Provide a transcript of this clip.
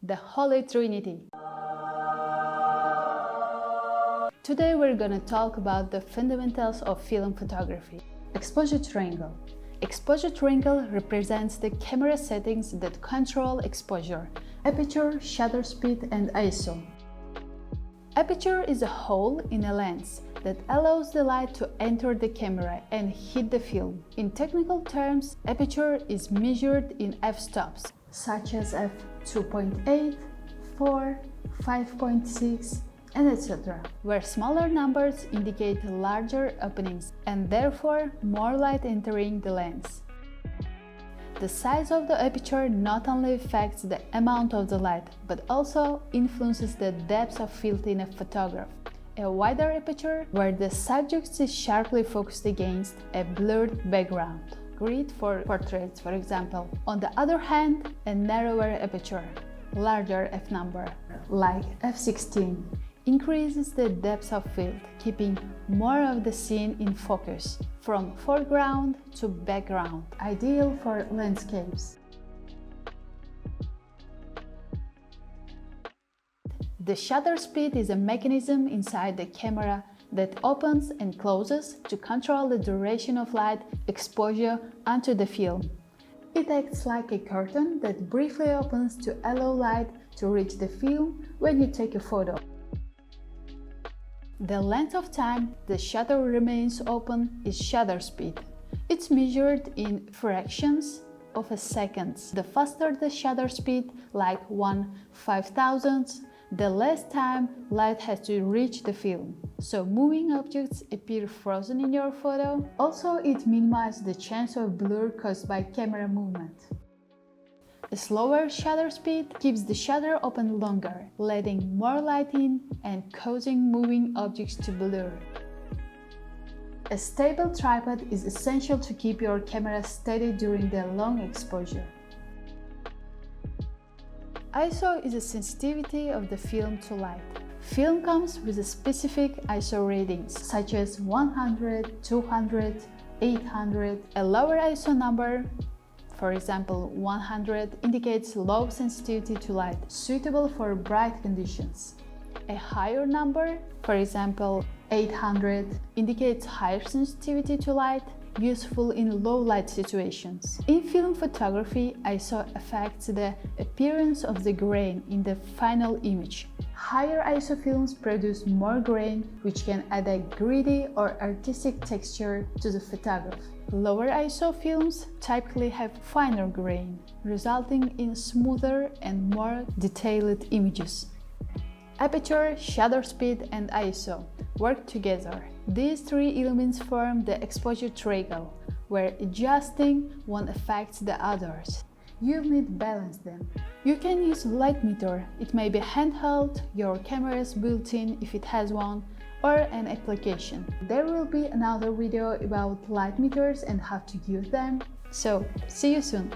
the Holy Trinity. Today we're gonna talk about the fundamentals of film photography. Exposure triangle. Exposure triangle represents the camera settings that control exposure: aperture, shutter speed, and ISO. Aperture is a hole in a lens that allows the light to enter the camera and hit the film. In technical terms, aperture is measured in f-stops, such as f2.8, 4, 5.6, and etc., where smaller numbers indicate larger openings and therefore more light entering the lens. The size of the aperture not only affects the amount of the light, but also influences the depth of field in a photograph. A wider aperture, where the subject is sharply focused against a blurred background, great for portraits, for example. On the other hand, a narrower aperture, larger f-number, like f16, increases the depth of field, keeping more of the scene in focus, from foreground to background, ideal for landscapes. The shutter speed is a mechanism inside the camera that opens and closes to control the duration of light exposure onto the film. It acts like a curtain that briefly opens to allow light to reach the film when you take a photo. The length of time the shutter remains open is shutter speed. It's measured in fractions of a second. The faster the shutter speed, like 1/5000th, the less time light has to reach the film, so moving objects appear frozen in your photo. Also, it minimizes the chance of blur caused by camera movement. A slower shutter speed keeps the shutter open longer, letting more light in and causing moving objects to blur. A stable tripod is essential to keep your camera steady during the long exposure. ISO is the sensitivity of the film to light. Film comes with a specific ISO ratings, such as 100, 200, 800. A lower ISO number, for example 100, indicates low sensitivity to light, suitable for bright conditions. A higher number, for example 800, indicates higher sensitivity to light, useful in low light situations. In film photography, ISO affects the appearance of the grain in the final image. Higher ISO films produce more grain, which can add a gritty or artistic texture to the photograph. Lower ISO films typically have finer grain, resulting in smoother and more detailed images. Aperture, shutter speed, and ISO work together. These three elements form the exposure triangle, where adjusting one affects the others. You'll need to balance them. You can use light meter. It may be handheld, your camera's built-in if it has one, or an application. There will be another video about light meters and how to use them. So, see you soon!